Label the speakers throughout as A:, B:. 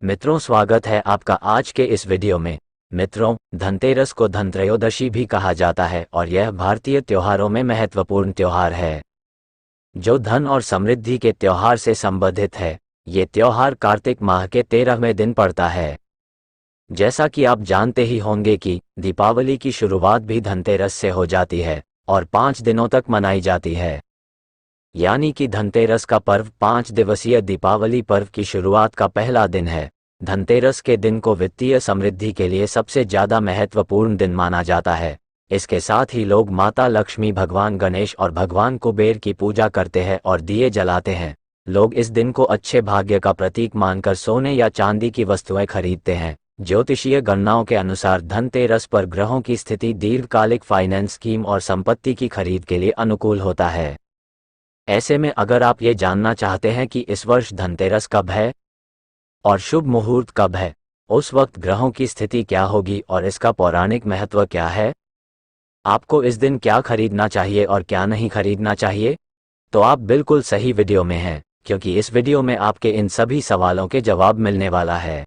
A: मित्रों, स्वागत है आपका आज के इस वीडियो में। मित्रों, धनतेरस को धनत्रयोदशी भी कहा जाता है और यह भारतीय त्योहारों में महत्वपूर्ण त्योहार है जो धन और समृद्धि के त्योहार से संबंधित है। ये त्योहार कार्तिक माह के 13वें दिन पड़ता है। जैसा कि आप जानते ही होंगे कि दीपावली की शुरुआत भी धनतेरस से हो जाती है और 5 दिनों तक मनाई जाती है। यानी कि धनतेरस का पर्व 5 दिवसीय दीपावली पर्व की शुरुआत का पहला दिन है। धनतेरस के दिन को वित्तीय समृद्धि के लिए सबसे ज्यादा महत्वपूर्ण दिन माना जाता है। इसके साथ ही लोग माता लक्ष्मी, भगवान गणेश और भगवान कुबेर की पूजा करते हैं और दिए जलाते हैं। लोग इस दिन को अच्छे भाग्य का प्रतीक मानकर सोने या चांदी की वस्तुएं खरीदते हैं। ज्योतिषीय गणनाओं के अनुसार धनतेरस पर ग्रहों की स्थिति दीर्घकालिक फाइनेंस स्कीम और संपत्ति की खरीद के लिए अनुकूल होता है। ऐसे में अगर आप ये जानना चाहते हैं कि इस वर्ष धनतेरस कब है और शुभ मुहूर्त कब है, उस वक्त ग्रहों की स्थिति क्या होगी और इसका पौराणिक महत्व क्या है, आपको इस दिन क्या खरीदना चाहिए और क्या नहीं खरीदना चाहिए, तो आप बिल्कुल सही वीडियो में हैं, क्योंकि इस वीडियो में आपके इन सभी सवालों के जवाब मिलने वाला है।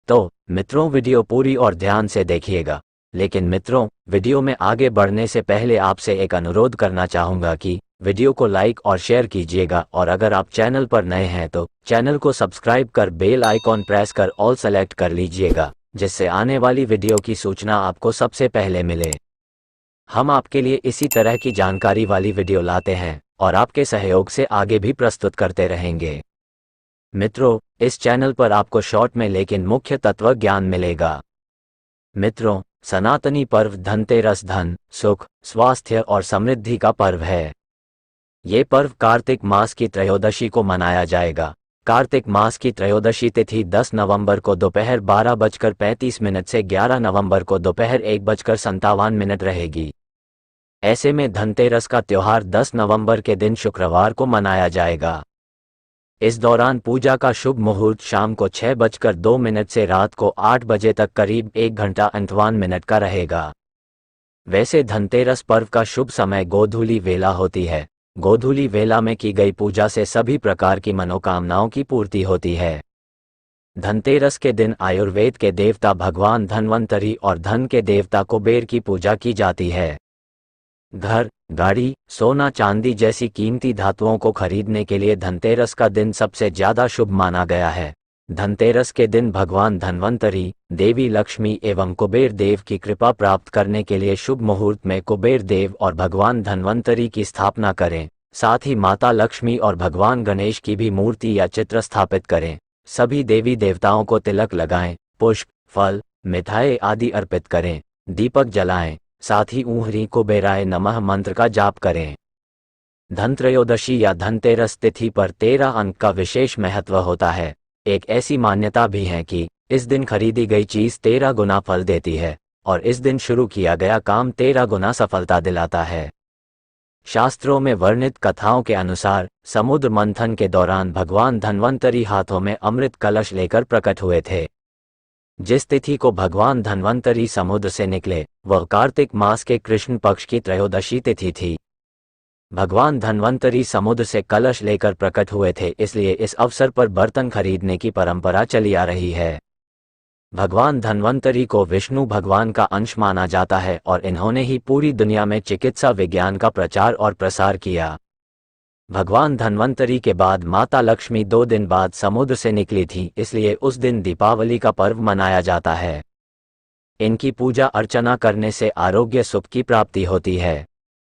A: तो मित्रों, वीडियो पूरी और ध्यान से देखिएगा। लेकिन मित्रों, वीडियो में आगे बढ़ने से पहले आपसे एक अनुरोध करना चाहूँगा कि वीडियो को लाइक और शेयर कीजिएगा और अगर आप चैनल पर नए हैं तो चैनल को सब्सक्राइब कर बेल आइकॉन प्रेस कर ऑल सेलेक्ट कर लीजिएगा, जिससे आने वाली वीडियो की सूचना आपको सबसे पहले मिले। हम आपके लिए इसी तरह की जानकारी वाली वीडियो लाते हैं और आपके सहयोग से आगे भी प्रस्तुत करते रहेंगे। मित्रों, इस चैनल पर आपको शॉर्ट में लेकिन मुख्य तत्व ज्ञान मिलेगा। मित्रों, सनातनी पर्व धनतेरस धन, सुख, स्वास्थ्य और समृद्धि का पर्व है। ये पर्व कार्तिक मास की त्रयोदशी को मनाया जाएगा। कार्तिक मास की त्रयोदशी तिथि 10 नवंबर को दोपहर 12:35 से 11 नवंबर को दोपहर 1:57 रहेगी। ऐसे में धनतेरस का त्योहार 10 नवंबर के दिन शुक्रवार को मनाया जाएगा। इस दौरान पूजा का शुभ मुहूर्त शाम को 6:02 से रात को 8 बजे तक करीब 1 घंटा 58 मिनट का रहेगा। वैसे धनतेरस पर्व का शुभ समय गोधूली वेला होती है। गोधूली वेला में की गई पूजा से सभी प्रकार की मनोकामनाओं की पूर्ति होती है। धनतेरस के दिन आयुर्वेद के देवता भगवान धन्वंतरी और धन के देवता कुबेर की पूजा की जाती है। घर, गाड़ी, सोना चांदी जैसी कीमती धातुओं को खरीदने के लिए धनतेरस का दिन सबसे ज्यादा शुभ माना गया है। धनतेरस के दिन भगवान धन्वंतरी, देवी लक्ष्मी एवं कुबेर देव की कृपा प्राप्त करने के लिए शुभ मुहूर्त में कुबेर देव और भगवान धन्वंतरी की स्थापना करें। साथ ही माता लक्ष्मी और भगवान गणेश की भी मूर्ति या चित्र स्थापित करें। सभी देवी देवताओं को तिलक लगाएं, पुष्प, फल, मिठाई आदि अर्पित करें, दीपक जलाएं। साथ ही ऊहरी कुबेराय नमः मंत्र का जाप करें। धनत्रयोदशी या धनतेरस तिथि पर 13 अंक का विशेष महत्व होता है। एक ऐसी मान्यता भी है कि इस दिन खरीदी गई चीज 13 गुना फल देती है और इस दिन शुरू किया गया काम 13 गुना सफलता दिलाता है। शास्त्रों में वर्णित कथाओं के अनुसार समुद्र मंथन के दौरान भगवान धन्वंतरी हाथों में अमृत कलश लेकर प्रकट हुए थे। जिस तिथि को भगवान धन्वंतरी समुद्र से निकले वह कार्तिक मास के कृष्ण पक्ष की त्रयोदशी तिथि थी। भगवान धन्वंतरी समुद्र से कलश लेकर प्रकट हुए थे, इसलिए इस अवसर पर बर्तन खरीदने की परंपरा चली आ रही है। भगवान धन्वंतरी को विष्णु भगवान का अंश माना जाता है और इन्होंने ही पूरी दुनिया में चिकित्सा विज्ञान का प्रचार और प्रसार किया। भगवान धन्वंतरी के बाद माता लक्ष्मी 2 दिन बाद समुद्र से निकली थी, इसलिए उस दिन दीपावली का पर्व मनाया जाता है। इनकी पूजा अर्चना करने से आरोग्य सुख की प्राप्ति होती है।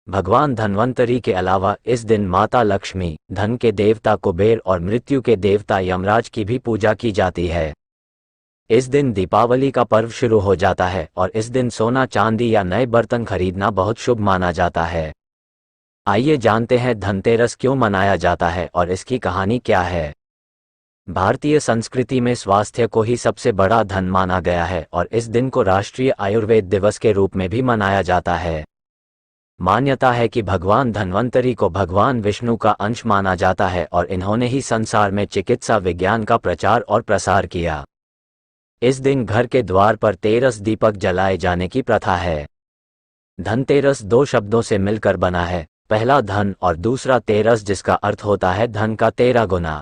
A: भगवान धन्वंतरी के अलावा इस दिन माता लक्ष्मी, धन के देवता कुबेर और मृत्यु के देवता यमराज की भी पूजा की जाती है। इस दिन दीपावली का पर्व शुरू हो जाता है और इस दिन सोना चांदी या नए बर्तन खरीदना बहुत शुभ माना जाता है। आइए जानते हैं धनतेरस क्यों मनाया जाता है और इसकी कहानी क्या है। भारतीय संस्कृति में स्वास्थ्य को ही सबसे बड़ा धन माना गया है और इस दिन को राष्ट्रीय आयुर्वेद दिवस के रूप में भी मनाया जाता है। मान्यता है कि भगवान धन्वंतरी को भगवान विष्णु का अंश माना जाता है और इन्होंने ही संसार में चिकित्सा विज्ञान का प्रचार और प्रसार किया। इस दिन घर के द्वार पर 13 दीपक जलाए जाने की प्रथा है। धनतेरस 2 शब्दों से मिलकर बना है, पहला धन और दूसरा तेरस, जिसका अर्थ होता है धन का 13 गुना।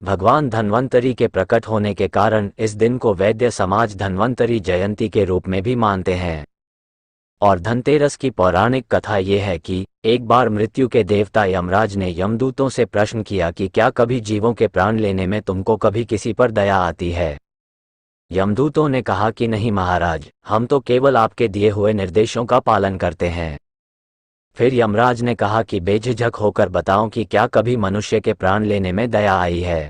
A: भगवान धन्वंतरी के प्रकट होने के कारण इस दिन को वैद्य समाज धन्वंतरी जयंती के रूप में भी मानते हैं। और धनतेरस की पौराणिक कथा ये है कि एक बार मृत्यु के देवता यमराज ने यमदूतों से प्रश्न किया कि क्या कभी जीवों के प्राण लेने में तुमको कभी किसी पर दया आती है। यमदूतों ने कहा कि नहीं महाराज, हम तो केवल आपके दिए हुए निर्देशों का पालन करते हैं। फिर यमराज ने कहा कि बेझिझक होकर बताओ कि क्या कभी मनुष्य के प्राण लेने में दया आई है।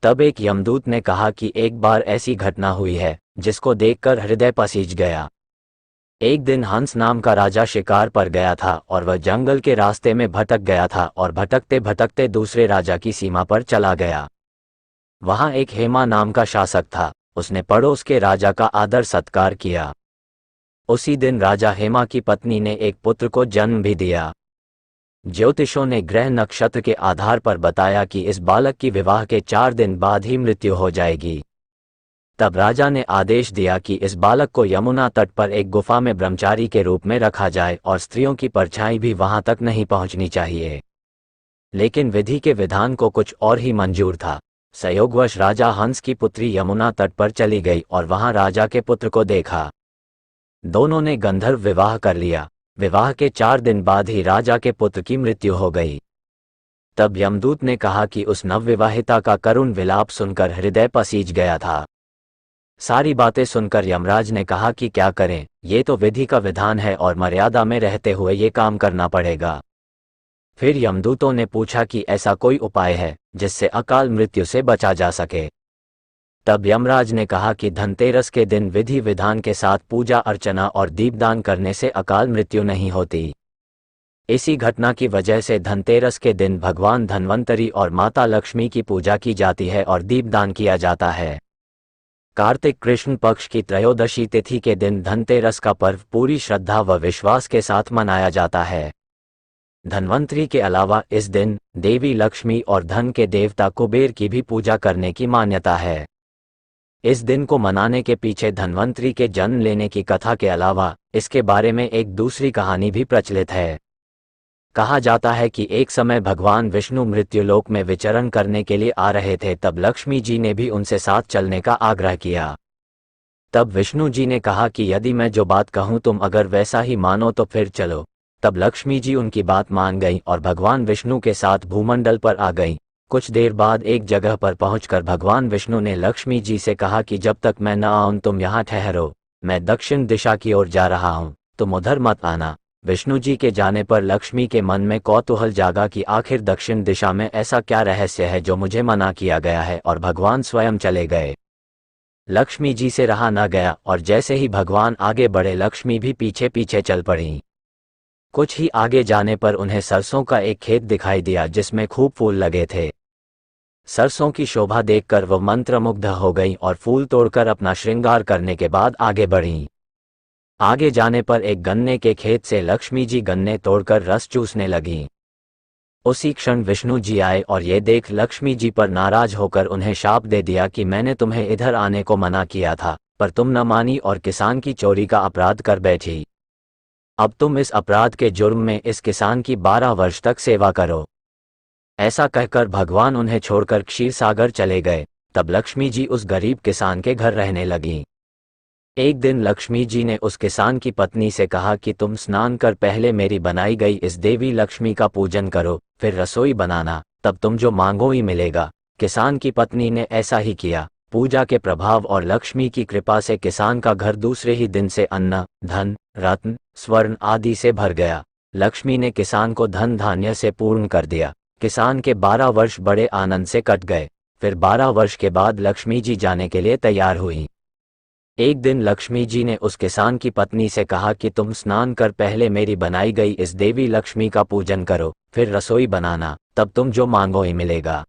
A: तब एक यमदूत ने कहा कि एक बार ऐसी घटना हुई है जिसको देखकर हृदय पसीज गया। एक दिन हंस नाम का राजा शिकार पर गया था और वह जंगल के रास्ते में भटक गया था और भटकते भटकते दूसरे राजा की सीमा पर चला गया। वहां एक हेमा नाम का शासक था। उसने पड़ोस के राजा का आदर सत्कार किया। उसी दिन राजा हेमा की पत्नी ने एक पुत्र को जन्म भी दिया। ज्योतिषों ने ग्रह नक्षत्र के आधार पर बताया कि इस बालक की विवाह के 4 दिन बाद ही मृत्यु हो जाएगी। तब राजा ने आदेश दिया कि इस बालक को यमुना तट पर एक गुफा में ब्रह्मचारी के रूप में रखा जाए और स्त्रियों की परछाई भी वहां तक नहीं पहुंचनी चाहिए। लेकिन विधि के विधान को कुछ और ही मंजूर था। संयोगवश राजा हंस की पुत्री यमुना तट पर चली गई और वहां राजा के पुत्र को देखा। दोनों ने गंधर्व विवाह कर लिया। विवाह के 4 दिन बाद ही राजा के पुत्र की मृत्यु हो गई। तब यमदूत ने कहा कि उस नवविवाहिता का करुण विलाप सुनकर हृदय पसीज गया था। सारी बातें सुनकर यमराज ने कहा कि क्या करें, ये तो विधि का विधान है और मर्यादा में रहते हुए ये काम करना पड़ेगा। फिर यमदूतों ने पूछा कि ऐसा कोई उपाय है जिससे अकाल मृत्यु से बचा जा सके। तब यमराज ने कहा कि धनतेरस के दिन विधि विधान के साथ पूजा अर्चना और दीपदान करने से अकाल मृत्यु नहीं होती। इसी घटना की वजह से धनतेरस के दिन भगवान धन्वंतरी और माता लक्ष्मी की पूजा की जाती है और दीपदान किया जाता है। कार्तिक कृष्ण पक्ष की त्रयोदशी तिथि के दिन धनतेरस का पर्व पूरी श्रद्धा व विश्वास के साथ मनाया जाता है। धन्वंतरी के अलावा इस दिन देवी लक्ष्मी और धन के देवता कुबेर की भी पूजा करने की मान्यता है। इस दिन को मनाने के पीछे धन्वंतरी के जन्म लेने की कथा के अलावा इसके बारे में एक दूसरी कहानी भी प्रचलित है। कहा जाता है कि एक समय भगवान विष्णु मृत्युलोक में विचरण करने के लिए आ रहे थे। तब लक्ष्मी जी ने भी उनसे साथ चलने का आग्रह किया। तब विष्णु जी ने कहा कि यदि मैं जो बात कहूं तुम अगर वैसा ही मानो तो फिर चलो। तब लक्ष्मी जी उनकी बात मान गईं और भगवान विष्णु के साथ भूमंडल पर आ गईं। कुछ देर बाद एक जगह पर पहुंचकर भगवान विष्णु ने लक्ष्मी जी से कहा कि जब तक मैं न आऊं तुम यहाँ ठहरो, मैं दक्षिण दिशा की ओर जा रहा हूं, तुम उधर मत आना। विष्णु जी के जाने पर लक्ष्मी के मन में कौतूहल जागा कि आखिर दक्षिण दिशा में ऐसा क्या रहस्य है जो मुझे मना किया गया है, और भगवान स्वयं चले गए। लक्ष्मी जी से रहा न गया और जैसे ही भगवान आगे बढ़े लक्ष्मी भी पीछे पीछे चल पड़ी। कुछ ही आगे जाने पर उन्हें सरसों का एक खेत दिखाई दिया जिसमें खूब फूल लगे थे। सरसों की शोभा देखकर वह मंत्रमुग्ध हो गईं और फूल तोड़कर अपना श्रृंगार करने के बाद आगे बढ़ीं। आगे जाने पर एक गन्ने के खेत से लक्ष्मी जी गन्ने तोड़कर रस चूसने लगीं। उसी क्षण विष्णु जी आए और ये देख लक्ष्मी जी पर नाराज होकर उन्हें शाप दे दिया कि मैंने तुम्हें इधर आने को मना किया था, पर तुम न मानी और किसान की चोरी का अपराध कर बैठी। अब तुम इस अपराध के जुर्म में इस किसान की 12 वर्ष तक सेवा करो। ऐसा कहकर भगवान उन्हें छोड़कर क्षीर सागर चले गए। तब लक्ष्मी जी उस गरीब किसान के घर रहने लगीं। एक दिन लक्ष्मी जी ने उस किसान की पत्नी से कहा कि तुम स्नान कर पहले मेरी बनाई गई इस देवी लक्ष्मी का पूजन करो, फिर रसोई बनाना, तब तुम जो मांगो ही मिलेगा। किसान की पत्नी ने ऐसा ही किया। पूजा के प्रभाव और लक्ष्मी की कृपा से किसान का घर दूसरे ही दिन से अन्न, धन, रत्न, स्वर्ण आदि से भर गया। लक्ष्मी ने किसान को धन धान्य से पूर्ण कर दिया। किसान के 12 वर्ष बड़े आनंद से कट गए। फिर 12 वर्ष के बाद लक्ष्मी जी जाने के लिए तैयार हुई। एक दिन लक्ष्मी जी ने उस किसान की पत्नी से कहा कि तुम स्नान कर पहले मेरी बनाई गई इस देवी लक्ष्मी का पूजन करो, फिर रसोई बनाना, तब तुम जो मांगो ही मिलेगा।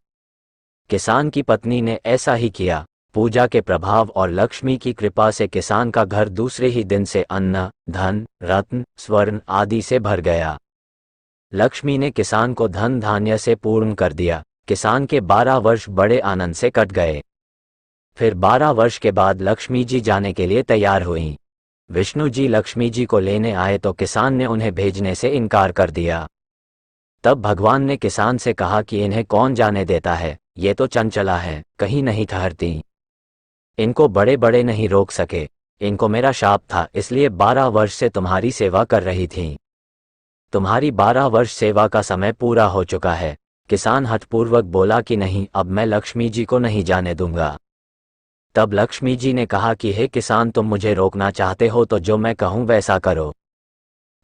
A: किसान की पत्नी ने ऐसा ही किया। पूजा के प्रभाव और लक्ष्मी की कृपा से किसान का घर दूसरे ही दिन से अन्न, धन, रत्न, स्वर्ण आदि से भर गया। लक्ष्मी ने किसान को धन धान्य से पूर्ण कर दिया। किसान के 12 वर्ष बड़े आनंद से कट गए। फिर 12 वर्ष के बाद लक्ष्मी जी जाने के लिए तैयार हुईं। विष्णु जी लक्ष्मी जी को लेने आए तो किसान ने उन्हें भेजने से इनकार कर दिया। तब भगवान ने किसान से कहा कि इन्हें कौन जाने देता है, ये तो चंचला है, कहीं नहीं ठहरती। इनको बड़े बड़े नहीं रोक सके। इनको मेरा शाप था, इसलिए 12 वर्ष से तुम्हारी सेवा कर रही थी। तुम्हारी 12 वर्ष सेवा का समय पूरा हो चुका है। किसान हठपूर्वक बोला कि नहीं, अब मैं लक्ष्मी जी को नहीं जाने दूंगा। तब लक्ष्मी जी ने कहा कि हे किसान, तुम मुझे रोकना चाहते हो तो जो मैं कहूं वैसा करो।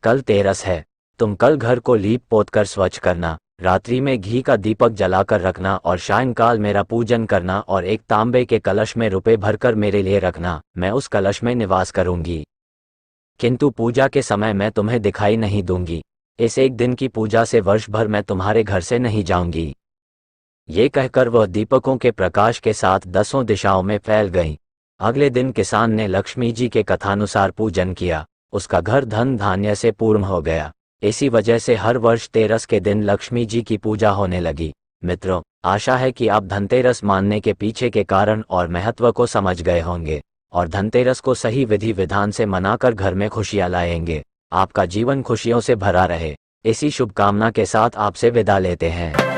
A: कल तेरस है, तुम कल घर को लीप पोत कर स्वच्छ करना, रात्रि में घी का दीपक जलाकर रखना और सायंकाल मेरा पूजन करना और एक तांबे के कलश में रुपए भरकर मेरे लिए रखना। मैं उस कलश में निवास करूंगी, किंतु पूजा के समय मैं तुम्हें दिखाई नहीं दूंगी। इस एक दिन की पूजा से वर्ष भर मैं तुम्हारे घर से नहीं जाऊंगी। ये कहकर वह दीपकों के प्रकाश के साथ 10 दिशाओं में फैल गई। अगले दिन किसान ने लक्ष्मी जी के कथानुसार पूजन किया। उसका घर धन धान्य से पूर्ण हो गया। इसी वजह से हर वर्ष तेरस के दिन लक्ष्मी जी की पूजा होने लगी। मित्रों, आशा है कि आप धनतेरस मानने के पीछे के कारण और महत्व को समझ गए होंगे और धनतेरस को सही विधि विधान से मनाकर घर में खुशियां लाएंगे। आपका जीवन खुशियों से भरा रहे, इसी शुभकामना के साथ आपसे विदा लेते हैं।